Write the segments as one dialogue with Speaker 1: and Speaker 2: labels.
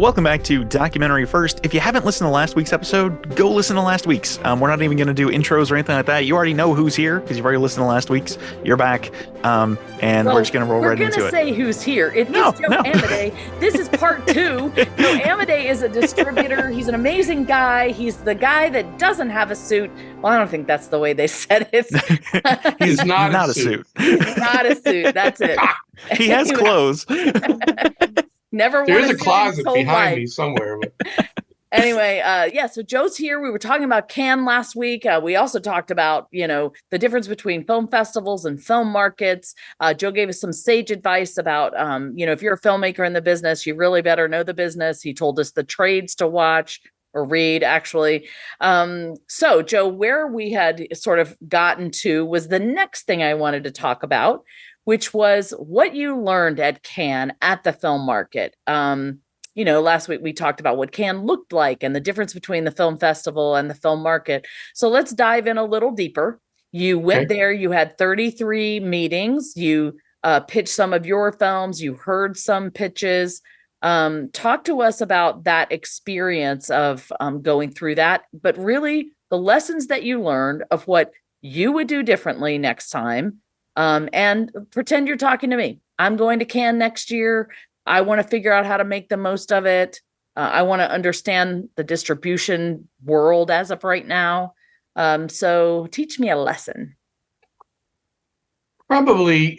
Speaker 1: Welcome back to Documentary First. If you haven't listened to last week's episode, go listen to last week's. We're not even going to do intros or anything like that. You already know who's here because you've already listened to last week's. You're back, and we're just going to roll right into it.
Speaker 2: We're going to say who's here. It is Joe Amodei. This is part 2. Joe Amodei is a distributor. He's an amazing guy. He's the guy that doesn't have a suit. Well, I don't think that's the way they said it.
Speaker 3: He's not a suit.
Speaker 2: He's not a suit. That's it.
Speaker 1: He has clothes.
Speaker 2: Never.
Speaker 3: There's a closet behind me somewhere. But...
Speaker 2: Anyway, so Joe's here. We were talking about Cannes last week. We also talked about, the difference between film festivals and film markets. Joe gave us some sage advice about, if you're a filmmaker in the business, you really better know the business. He told us the trades to watch or read, actually. So, Joe, where we had sort of gotten to was the next thing I wanted to talk about, which was what you learned at Cannes at the film market. Last week we talked about what Cannes looked like and the difference between the film festival and the film market. So let's dive in a little deeper. You went there, you had 33 meetings, you pitched some of your films, you heard some pitches. Talk to us about that experience of going through that, but really the lessons that you learned of what you would do differently next time. And pretend you're talking to me. I'm going to Cannes next year. I want to figure out how to make the most of it. I want to understand the distribution world as of right now. So teach me a lesson.
Speaker 3: Probably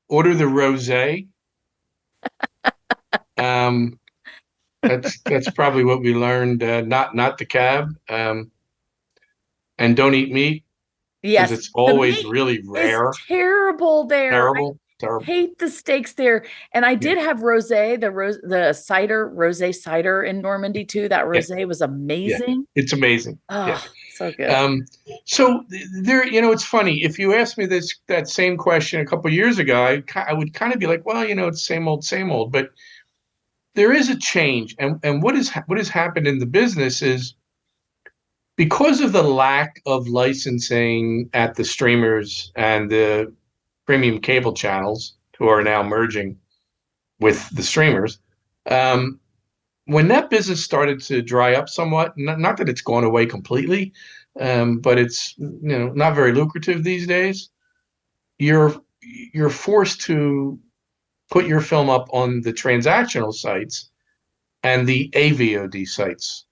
Speaker 3: order the rosé. That's probably what we learned. Not the cab. And don't eat meat.
Speaker 2: Yes,
Speaker 3: it's always really rare.
Speaker 2: It's terrible there.
Speaker 3: Terrible.
Speaker 2: Hate the steaks there. And I did have rosé, the cider, rosé cider in Normandy too. That rosé was amazing.
Speaker 3: Yeah. It's amazing.
Speaker 2: So good.
Speaker 3: So there, it's funny. If you asked me that same question a couple of years ago, I would kind of be like, well, it's same old. But there is a change, and what has happened in the business is, because of the lack of licensing at the streamers and the premium cable channels, who are now merging with the streamers, when that business started to dry up somewhat, not that it's gone away completely, but it's not very lucrative these days, you're forced to put your film up on the transactional sites and the A-VOD sites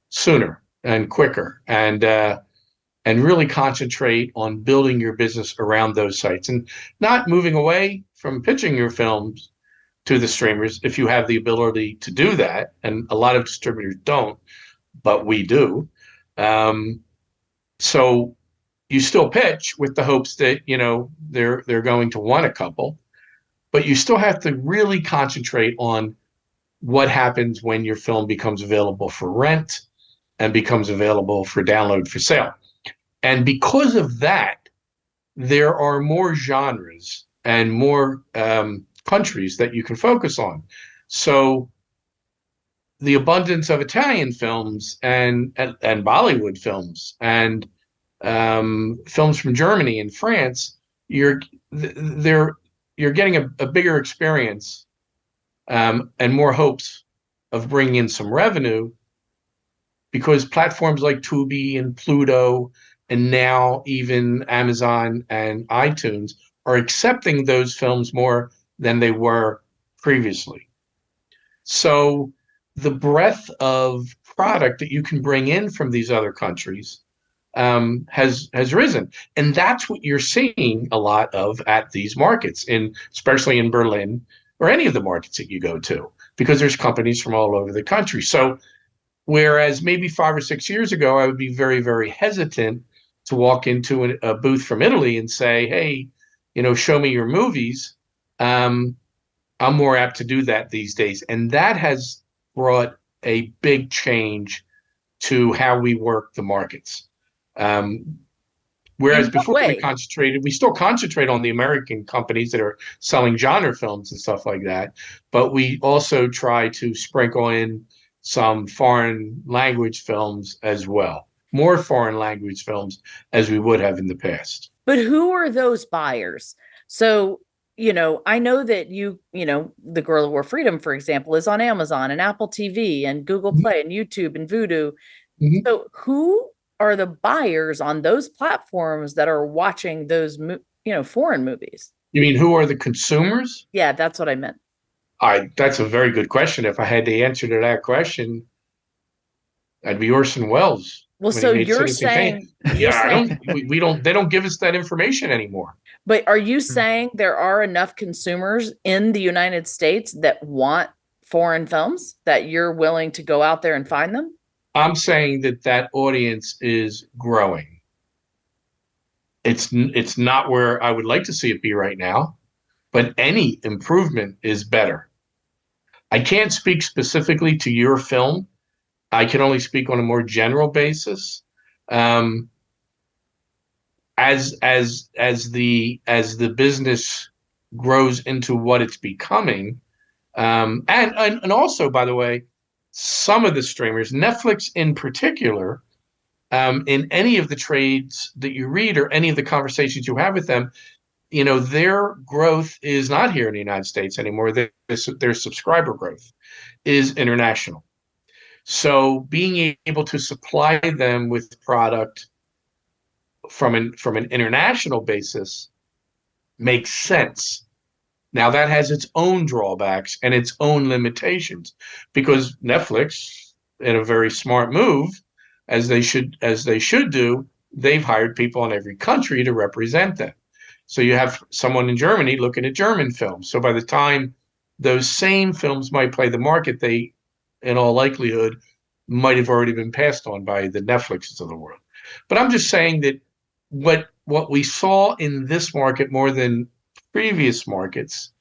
Speaker 3: sooner and quicker, and really concentrate on building your business around those sites and not moving away from pitching your films to the streamers if you have the ability to do that. And a lot of distributors don't, but we do. So you still pitch with the hopes that, they're going to want a couple, but you still have to really concentrate on what happens when your film becomes available for rent and becomes available for download for sale. And because of that, there are more genres and more countries that you can focus on. So the abundance of Italian films and Bollywood films and films from Germany and France, you're getting a bigger experience and more hopes of bringing in some revenue, because platforms like Tubi and Pluto and now even Amazon and iTunes are accepting those films more than they were previously. So the breadth of product that you can bring in from these other countries has risen. And that's what you're seeing a lot of at these markets, especially in Berlin or any of the markets that you go to, because there's companies from all over the country. So whereas maybe 5 or 6 years ago, I would be very, very hesitant to walk into a booth from Italy and say, hey, show me your movies. I'm more apt to do that these days. And that has brought a big change to how we work the markets. Whereas before we still concentrate on the American companies that are selling genre films and stuff like that. But we also try to sprinkle in some foreign language films as well, more foreign language films as we would have in the past.
Speaker 2: But who are those buyers? So I know that The Girl Who Wore Freedom, for example, is on Amazon and Apple TV and Google Play and YouTube and Vudu.
Speaker 3: Mhm.
Speaker 2: So who are the buyers on those platforms that are watching those, foreign movies?
Speaker 3: You mean who are the consumers?
Speaker 2: Yeah, that's what I meant.
Speaker 3: That's a very good question. If I had the answer to that question, I'd be Orson Welles
Speaker 2: Well,
Speaker 3: when he
Speaker 2: so
Speaker 3: made
Speaker 2: you're
Speaker 3: Citizen Kane.
Speaker 2: saying,
Speaker 3: Yeah, we don't, they don't give us that information anymore.
Speaker 2: but are you saying there are enough consumers in the United States that want foreign films that you're willing to go out there and find them?
Speaker 3: I'm saying that audience is growing. It's not where I would like to see it be right now, but any improvement is better. I can't speak specifically to your film. I can only speak on a more general basis. As the business grows into what it's becoming, and also, by the way, some of the streamers, Netflix in particular, in any of the trades that you read or any of the conversations you have with them, their growth is not here in the United States anymore. Their subscriber growth is international. So being able to supply them with product from an international basis makes sense. Now that has its own drawbacks and its own limitations, because Netflix, in a very smart move, as they should do, they've hired people in every country to represent them. So you have someone in Germany looking at German films. So by the time those same films might play the market, they, in all likelihood, might have already been passed on by the Netflixes of the world. But I'm just saying that what we saw in this market more than previous markets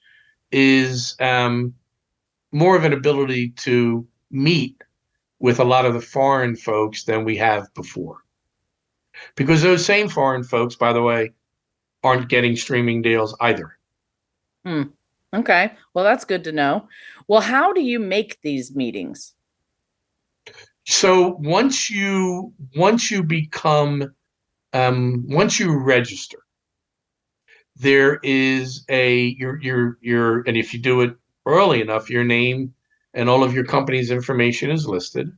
Speaker 3: is more of an ability to meet with a lot of the foreign folks than we have before. Because those same foreign folks, by the way, aren't getting streaming deals either.
Speaker 2: Okay. Well, that's good to know. Well, how do you make these meetings?
Speaker 3: So once you register, there is and if you do it early enough, your name and all of your company's information is listed,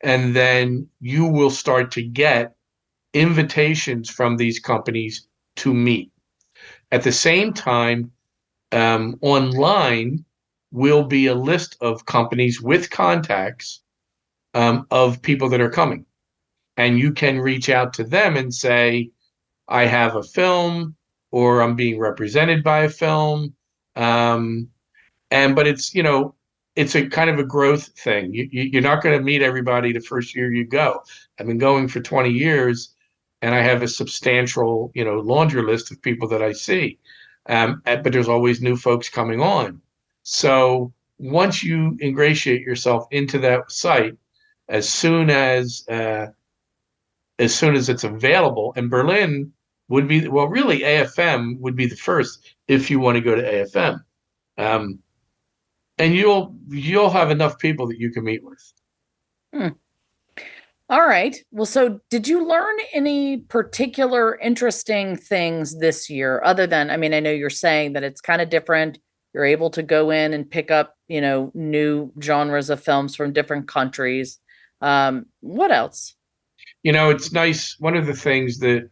Speaker 3: and then you will start to get invitations from these companies to meet. At the same time, online will be a list of companies with contacts of people that are coming. And you can reach out to them and say, I have a film, or I'm being represented by a film. But it's a kind of a growth thing. You're not going to meet everybody the first year you go. I've been going for 20 years, and I have a substantial, laundry list of people that I see. But there's always new folks coming on. So once you ingratiate yourself into that site, as soon as it's available, and Berlin would be, well, really AFM would be the first if you want to go to AFM, and you'll have enough people that you can meet with.
Speaker 2: All right. Well, so did you learn any particular interesting things this year other than, I mean, I know you're saying that it's kind of different. You're able to go in and pick up, new genres of films from different countries. What else?
Speaker 3: It's nice. One of the things that,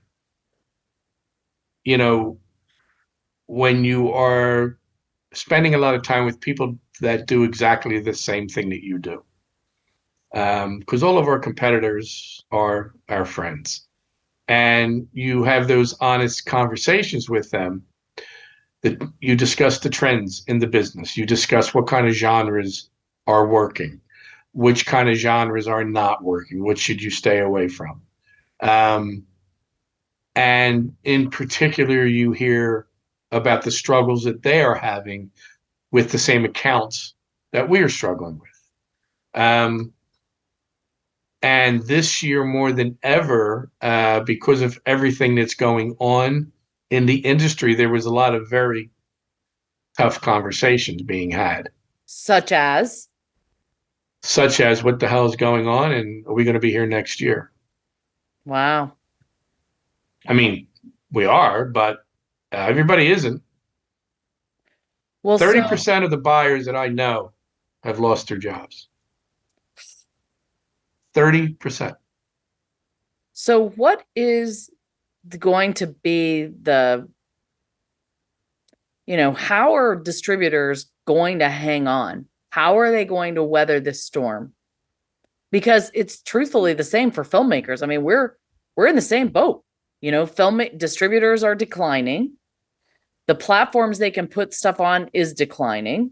Speaker 3: when you are spending a lot of time with people that do exactly the same thing that you do, because all of our competitors are our friends, and you have those honest conversations with them, that you discuss the trends in the business. You discuss what kind of genres are working, which kind of genres are not working, what should you stay away from. And in particular, you hear about the struggles that they are having with the same accounts that we are struggling with. And this year, more than ever, because of everything that's going on in the industry, there was a lot of very tough conversations being had.
Speaker 2: Such as
Speaker 3: What the hell is going on, and are we going to be here next year?
Speaker 2: Wow.
Speaker 3: I mean, we are, but everybody isn't.
Speaker 2: Well,
Speaker 3: 30% of the buyers that I know have lost their jobs. 30%.
Speaker 2: so what is going to be the, how are distributors going to hang on? How are they going to weather this storm? Because it's truthfully the same for filmmakers. I mean, we're in the same boat. Film distributors are declining. The platforms they can put stuff on is declining.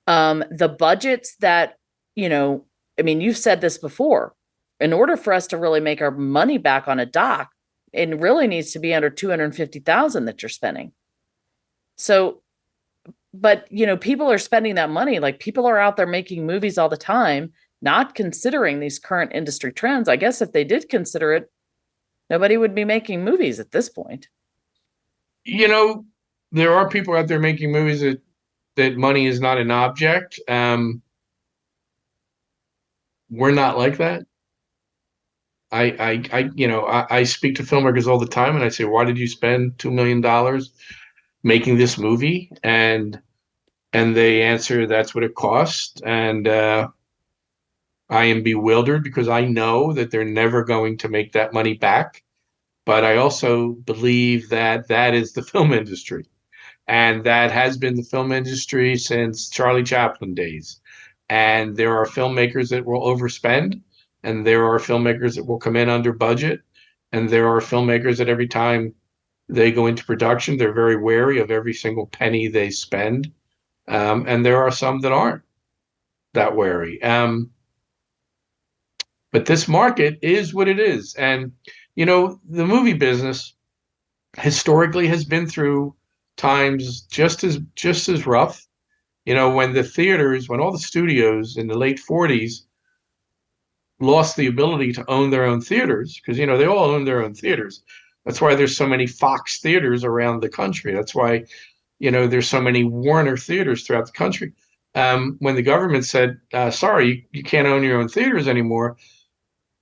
Speaker 2: The budgets that, I mean, you've said this before. In order for us to really make our money back on a doc, it really needs to be under 250,000 that you're spending. So, but people are spending that money. Like, people are out there making movies all the time, not considering these current industry trends. I guess if they did consider it, nobody would be making movies at this point.
Speaker 3: There are people out there making movies that money is not an object. We're not like that. I speak to filmmakers all the time, and I say, why did you spend $2 million making this movie? And they answer, that's what it cost. And I am bewildered because I know that they're never going to make that money back. But I also believe that that is the film industry. And that has been the film industry since Charlie Chaplin days. And there are filmmakers that will overspend, and there are filmmakers that will come in under budget, and there are filmmakers that every time they go into production, they're very wary of every single penny they spend. And there are some that aren't that wary. But this market is what it is. And, the movie business historically has been through times just as rough. When all the studios in the late 40s lost the ability to own their own theaters, because, they all own their own theaters. That's why there's so many Fox theaters around the country. That's why, there's so many Warner theaters throughout the country. When the government said, sorry, you can't own your own theaters anymore.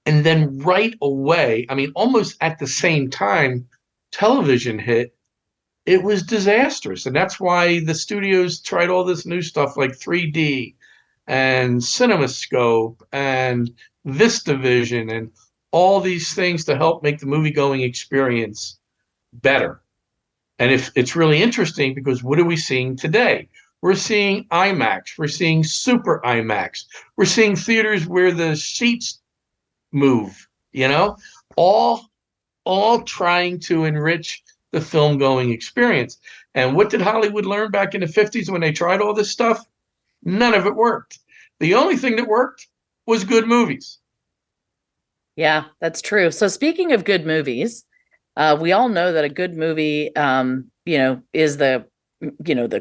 Speaker 3: And then right away, I mean, almost at the same time television hit, it was disastrous. And that's why the studios tried all this new stuff like 3D and CinemaScope and VistaVision and all these things to help make the movie-going experience better. And if it's really interesting, because what are we seeing today? We're seeing IMAX. We're seeing Super IMAX. We're seeing theaters where the seats move, all trying to enrich the film going experience. And what did Hollywood learn back in the 50s when they tried all this stuff? None of it worked. The only thing that worked was good movies.
Speaker 2: Yeah, that's true. So speaking of good movies, we all know that a good movie, is the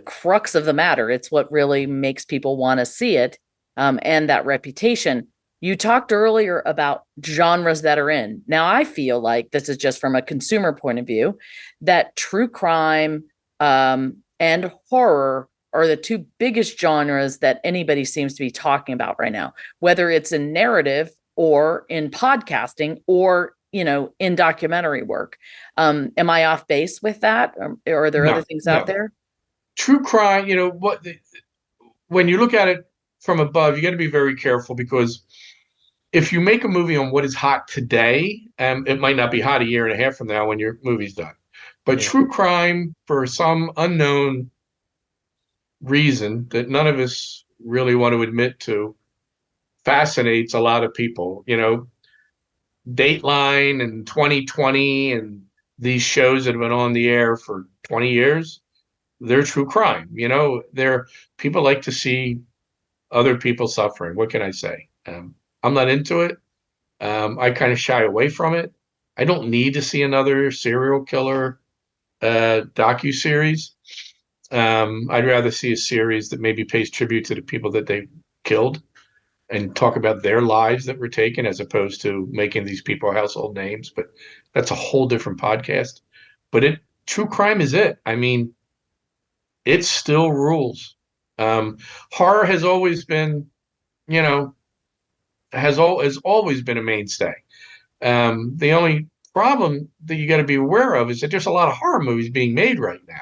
Speaker 2: crux of the matter. It's what really makes people want to see it, and that reputation. You talked earlier about genres that are in. Now, I feel like this is just from a consumer point of view, that true crime and horror are the two biggest genres that anybody seems to be talking about right now, whether it's in narrative or in podcasting or, in documentary work. Am I off base with that? Or are there other things out there?
Speaker 3: True crime, when you look at it from above, you got to be very careful, because if you make a movie on what is hot today, it might not be hot a year and a half from now when your movie's done. But true crime, for some unknown reason that none of us really want to admit to, fascinates a lot of people. Dateline and 2020 and these shows that have been on the air for 20 years, they're true crime. They're people like to see other people suffering. What can I say? I'm not into it. I kind of shy away from it. I don't need to see another serial killer docuseries. I'd rather see a series that maybe pays tribute to the people that they killed and talk about their lives that were taken, as opposed to making these people household names. But that's a whole different podcast. But true crime is it. I mean, it still rules. Horror has always been, has always been a mainstay. The only problem that you got to be aware of is that there's a lot of horror movies being made right now.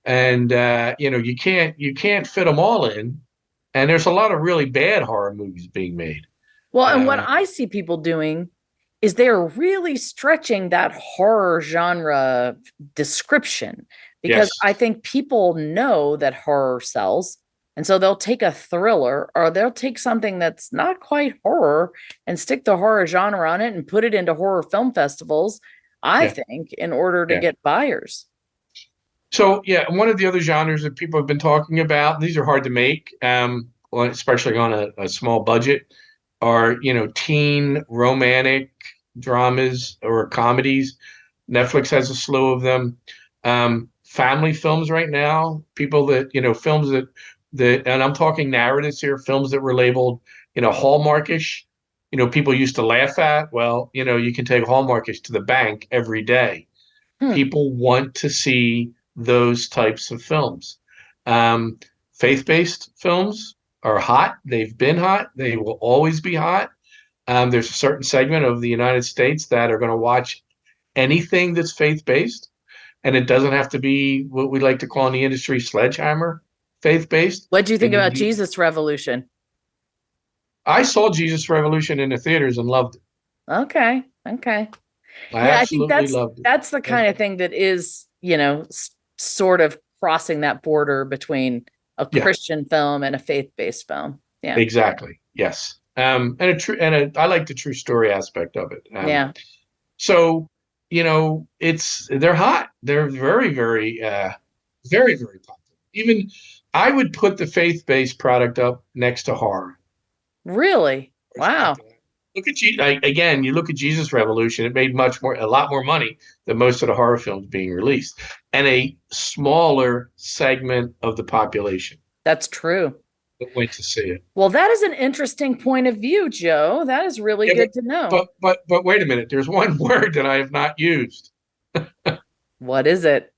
Speaker 3: and you can't fit them all in. And there's a lot of really bad horror movies being made.
Speaker 2: Well, and what I see people doing is they're really stretching that horror genre description, because
Speaker 3: Yes.
Speaker 2: I think people know that horror sells. And so they'll take a thriller, or they'll take something that's not quite horror and stick the horror genre on it and put it into horror film festivals, I think, in order to get buyers.
Speaker 3: So, yeah, one of the other genres that people have been talking about, these are hard to make, especially on a small budget, are, teen romantic dramas or comedies. Netflix has a slew of them. Family films right now, people that, films that, and I'm talking narratives here, films that were labeled, Hallmarkish, people used to laugh at. Well, you can take Hallmarkish to the bank every day. People want to see those types of films. Faith-based films are hot. They've been hot. They will always be hot. There's a certain segment of the United States that are going to watch anything that's faith-based, and it doesn't have to be what we like to call in the industry sledgehammer faith-based.
Speaker 2: What do you think about Jesus Revolution?
Speaker 3: I saw Jesus Revolution in the theaters and loved it.
Speaker 2: Okay.
Speaker 3: I think
Speaker 2: that's the kind of thing that is, sort of crossing that border between a Christian film and a faith-based film. Yeah,
Speaker 3: exactly. Yes. I like the true story aspect of it. So, they're hot. They're very, very, very, very popular. Even I would put the faith-based product up next to horror.
Speaker 2: Really? Wow.
Speaker 3: Look at you again. You look at Jesus Revolution. It made a lot more money than most of the horror films being released, and a smaller segment of the population.
Speaker 2: That's true.
Speaker 3: That went to see it.
Speaker 2: Well, that is an interesting point of view, Joe. That is really good to know.
Speaker 3: But wait a minute. There's one word that I have not used.
Speaker 2: What is it?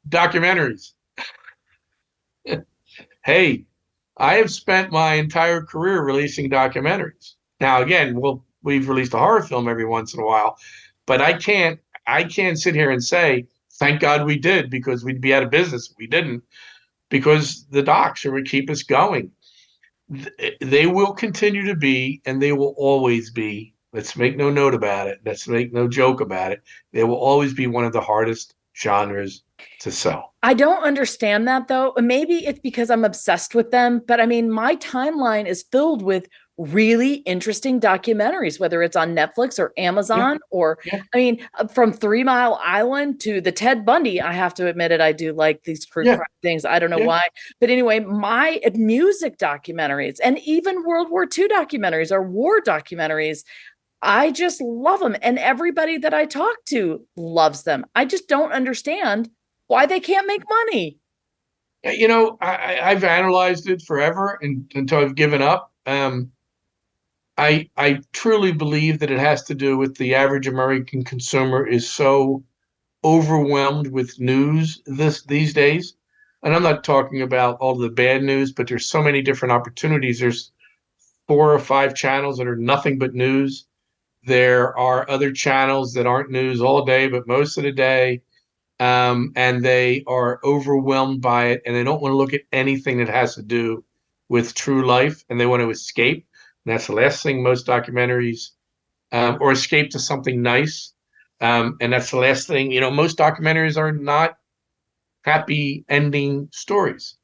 Speaker 3: Documentaries. Hey, I have spent my entire career releasing documentaries. Now, again, we've released a horror film every once in a while, but I can't sit here and say, thank God we did, because we'd be out of business if we didn't, because the docs are what keep us going. They will continue to be, and they will always be, let's make no note about it, let's make no joke about it, they will always be one of the hardest genres to sell.
Speaker 2: I don't understand that, though. Maybe it's because I'm obsessed with them, but I mean, my timeline is filled with really interesting documentaries, whether it's on Netflix or Amazon or, I mean, from 3 Mile Island to the Ted Bundy. I have to admit it. I do like these crime things. I don't know why, but anyway, my music documentaries and even World War II documentaries or war documentaries, I just love them. And everybody that I talk to loves them. I just don't understand why they can't make money.
Speaker 3: I've analyzed it forever until I've given up. I truly believe that it has to do with the average American consumer is so overwhelmed with news these days. And I'm not talking about all the bad news, but there's so many different opportunities. There's 4 or 5 channels that are nothing but news. There are other channels that aren't news all day, but most of the day. And they are overwhelmed by it, and they don't want to look at anything that has to do with true life, and they want to escape. And that's the last thing most documentaries, or escape to something nice. And that's the last thing, most documentaries are not happy ending stories.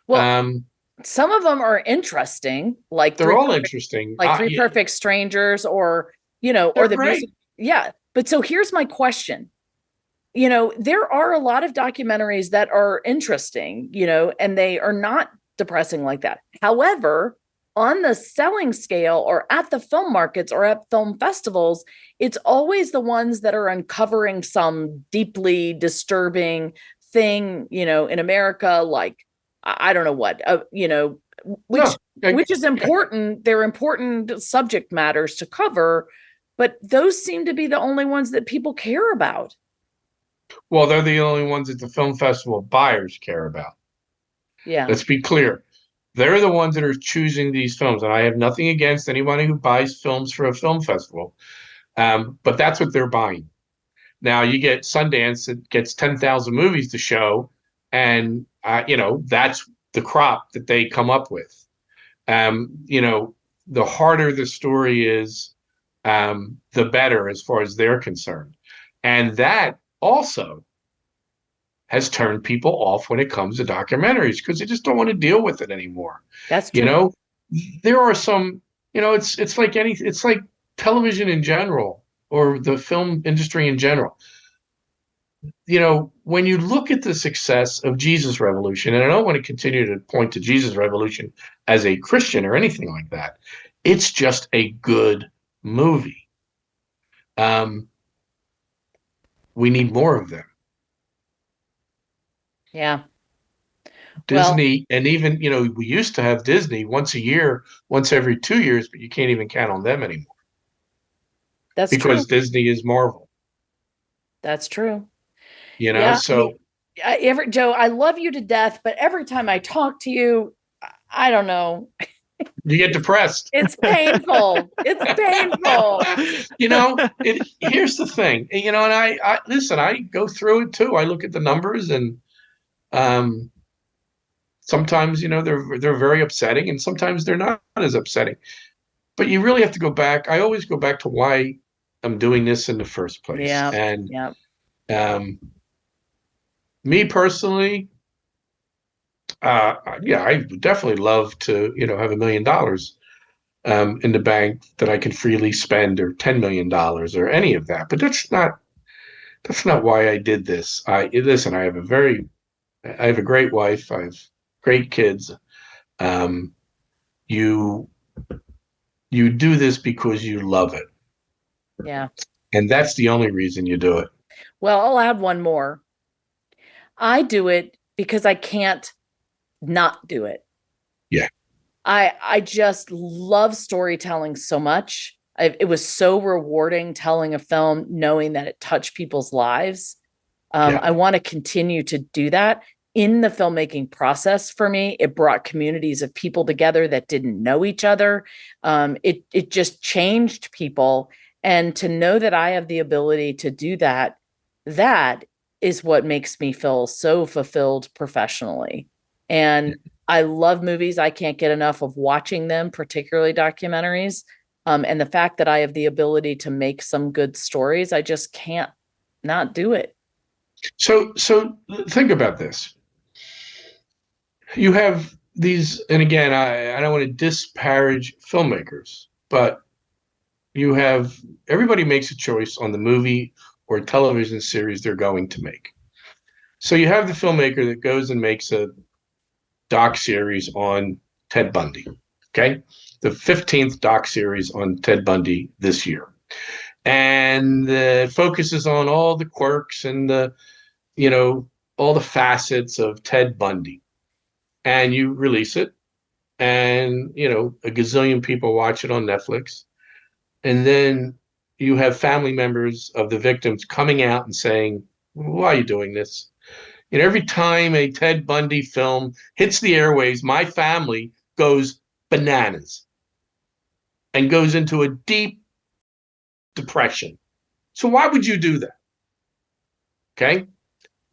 Speaker 2: Well, some of them are interesting, like
Speaker 3: they're all interesting,
Speaker 2: like Three Perfect Strangers, or or the music. Yeah. But so here's my question. There are a lot of documentaries that are interesting, and they are not depressing like that. However, on the selling scale or at the film markets or at film festivals, it's always the ones that are uncovering some deeply disturbing thing, in America, like, I don't know what, which is important. They're important subject matters to cover, but those seem to be the only ones that people care about.
Speaker 3: Well, they're the only ones that the film festival buyers care about.
Speaker 2: Yeah.
Speaker 3: Let's be clear. They're the ones that are choosing these films. And I have nothing against anybody who buys films for a film festival. But that's what they're buying. Now, you get Sundance that gets 10,000 movies to show, And, that's the crop that they come up with. The harder the story is, the better as far as they're concerned. And that also has turned people off when it comes to documentaries because they just don't want to deal with it anymore.
Speaker 2: That's true.
Speaker 3: There are some, it's like it's like television in general or the film industry in general. When you look at the success of Jesus Revolution, and I don't want to continue to point to Jesus Revolution as a Christian or anything like that, it's just a good movie. We need more of them.
Speaker 2: Yeah.
Speaker 3: Disney, and even, we used to have Disney once a year, once every 2 years, but you can't even count on them anymore.
Speaker 2: That's
Speaker 3: because
Speaker 2: true.
Speaker 3: Disney is Marvel.
Speaker 2: That's true.
Speaker 3: So
Speaker 2: Joe, I love you to death, but every time I talk to you, I don't know.
Speaker 3: You get depressed.
Speaker 2: It's painful. It's painful.
Speaker 3: Here's the thing, and I listen, I go through it too. I look at the numbers and sometimes, they're very upsetting and sometimes they're not as upsetting. But you really have to go back. I always go back to why I'm doing this in the first place.
Speaker 2: Yeah.
Speaker 3: And
Speaker 2: yeah.
Speaker 3: Me personally, I would definitely love to, have $1 million in the bank that I can freely spend, or $10 million or any of that. But that's not why I did this. Listen, I have a great wife. I have great kids. You do this because you love it.
Speaker 2: Yeah.
Speaker 3: And that's the only reason you do it.
Speaker 2: Well, I'll add one more. I do it because I can't not do it.
Speaker 3: Yeah.
Speaker 2: I just love storytelling so much. It was so rewarding telling a film, knowing that it touched people's lives. I want to continue to do that. In the filmmaking process, for me, it brought communities of people together that didn't know each other. It just changed people. And to know that I have the ability to do that, that is what makes me feel so fulfilled professionally. And I love movies. I can't get enough of watching them, particularly documentaries. And the fact that I have the ability to make some good stories, I just can't not do it.
Speaker 3: So think about this. You have these, and again, I don't want to disparage filmmakers, but everybody makes a choice on the movie or television series they're going to make. So you have the filmmaker that goes and makes a doc series on Ted Bundy. Okay. The 15th doc series on Ted Bundy this year. And it focuses on all the quirks and all the facets of Ted Bundy. And you release it, and a gazillion people watch it on Netflix. And then you have family members of the victims coming out and saying, why are you doing this? Every time a Ted Bundy film hits the airways, my family goes bananas and goes into a deep depression. So why would you do that? Okay.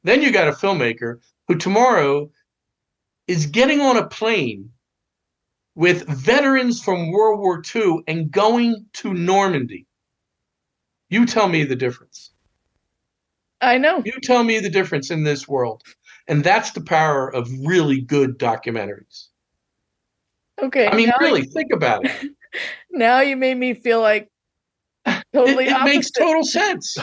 Speaker 3: Then you got a filmmaker who tomorrow is getting on a plane with veterans from World War II and going to Normandy. You tell me the difference.
Speaker 2: I know.
Speaker 3: You tell me the difference in this world. And that's the power of really good documentaries.
Speaker 2: Okay.
Speaker 3: I mean, really, think about it.
Speaker 2: Now you made me feel like totally
Speaker 3: it makes total sense.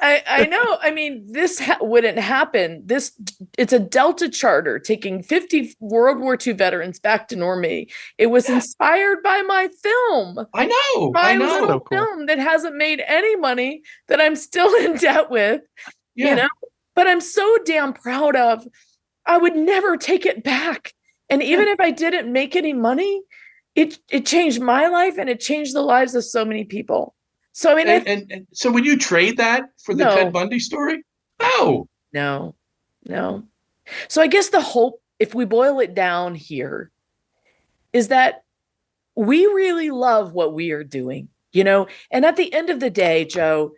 Speaker 2: I know. I mean, this wouldn't happen. It's a Delta charter taking 50 World War II veterans back to Normandy. It was inspired by my film.
Speaker 3: I know.
Speaker 2: My little film that hasn't made any money, that I'm still in debt with, but I'm so damn proud of. I would never take it back. And even if I didn't make any money, it changed my life and it changed the lives of so many people. So I mean,
Speaker 3: and so would you trade that for the Ted Bundy story? No.
Speaker 2: So I guess the hope, if we boil it down here, is that we really love what we are doing, and at the end of the day, Joe,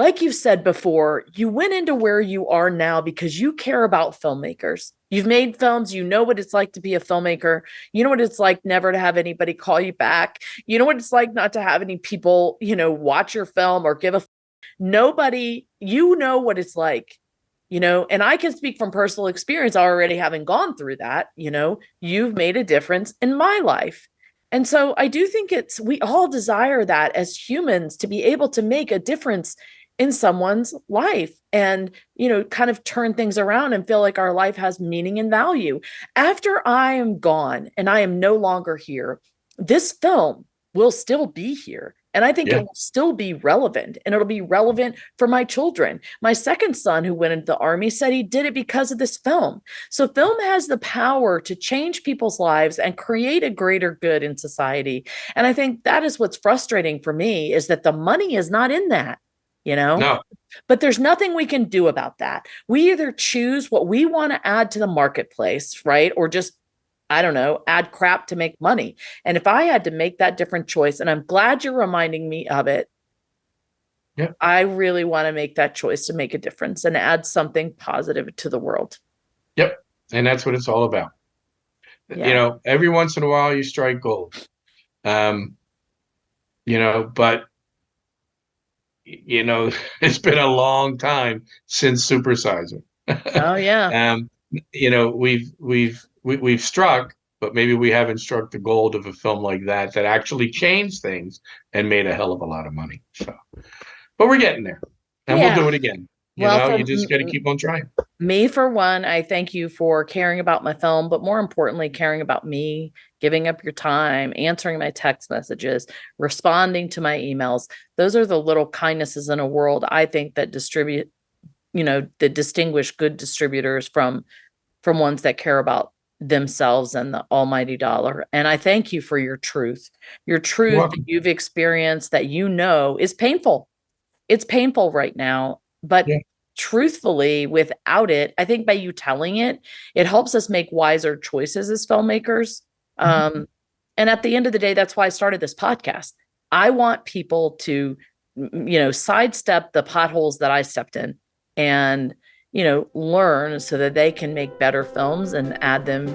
Speaker 2: like you said before, you went into where you are now because you care about filmmakers. You've made films. You know what it's like to be a filmmaker. You know what it's like never to have anybody call you back. You know what it's like not to have any people, watch your film or give a nobody. You know what it's like, and I can speak from personal experience already having gone through that. You've made a difference in my life. And so I do think we all desire that as humans, to be able to make a difference in someone's life and, kind of turn things around and feel like our life has meaning and value. After I am gone and I am no longer here, this film will still be here. And I think it will still be relevant, and it'll be relevant for my children. My second son, who went into the Army, said he did it because of this film. So film has the power to change people's lives and create a greater good in society. And I think that is what's frustrating for me, is that the money is not in that,
Speaker 3: No.
Speaker 2: But there's nothing we can do about that. We either choose what we want to add to the marketplace, right? Or just, I don't know, add crap to make money. And if I had to make that different choice, and I'm glad you're reminding me of it, I really want to make that choice to make a difference and add something positive to the world.
Speaker 3: Yep. And that's what it's all about. Every once in a while you strike gold. But it's been a long time since Supersizer.
Speaker 2: Oh yeah.
Speaker 3: We've struck, but maybe we haven't struck the gold of a film like that actually changed things and made a hell of a lot of money. So, but we're getting there, and we'll do it again. You just got to keep on trying.
Speaker 2: Me, for one, I thank you for caring about my film, but more importantly, caring about me, giving up your time, answering my text messages, responding to my emails. Those are the little kindnesses in a world, I think, that that distinguish good distributors from ones that care about themselves and the almighty dollar. And I thank you for your truth that you've experienced, that is painful. It's painful right now, but truthfully, without it, I think by you telling it helps us make wiser choices as filmmakers. And at the end of the day, that's why I started this podcast. I want people to, sidestep the potholes that I stepped in and, learn so that they can make better films and add them,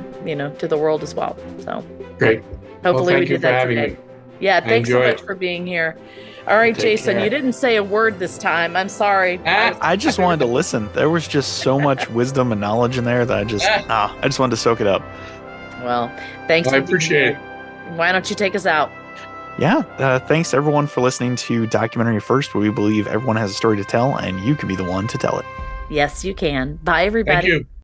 Speaker 2: to the world as well. So
Speaker 3: great.
Speaker 2: Hopefully we did that today.
Speaker 3: Me.
Speaker 2: Yeah. Thanks so much for being here. All right, Jason, you didn't say a word this time. I'm sorry.
Speaker 1: I just wanted to listen. There was just so much wisdom and knowledge in there that I just wanted to soak it up.
Speaker 2: Well, thanks.
Speaker 3: I appreciate it.
Speaker 2: Why don't you take us out?
Speaker 1: Yeah. Thanks everyone for listening to Documentary First, where we believe everyone has a story to tell and you can be the one to tell it.
Speaker 2: Yes, you can. Bye, everybody.
Speaker 3: Thank you.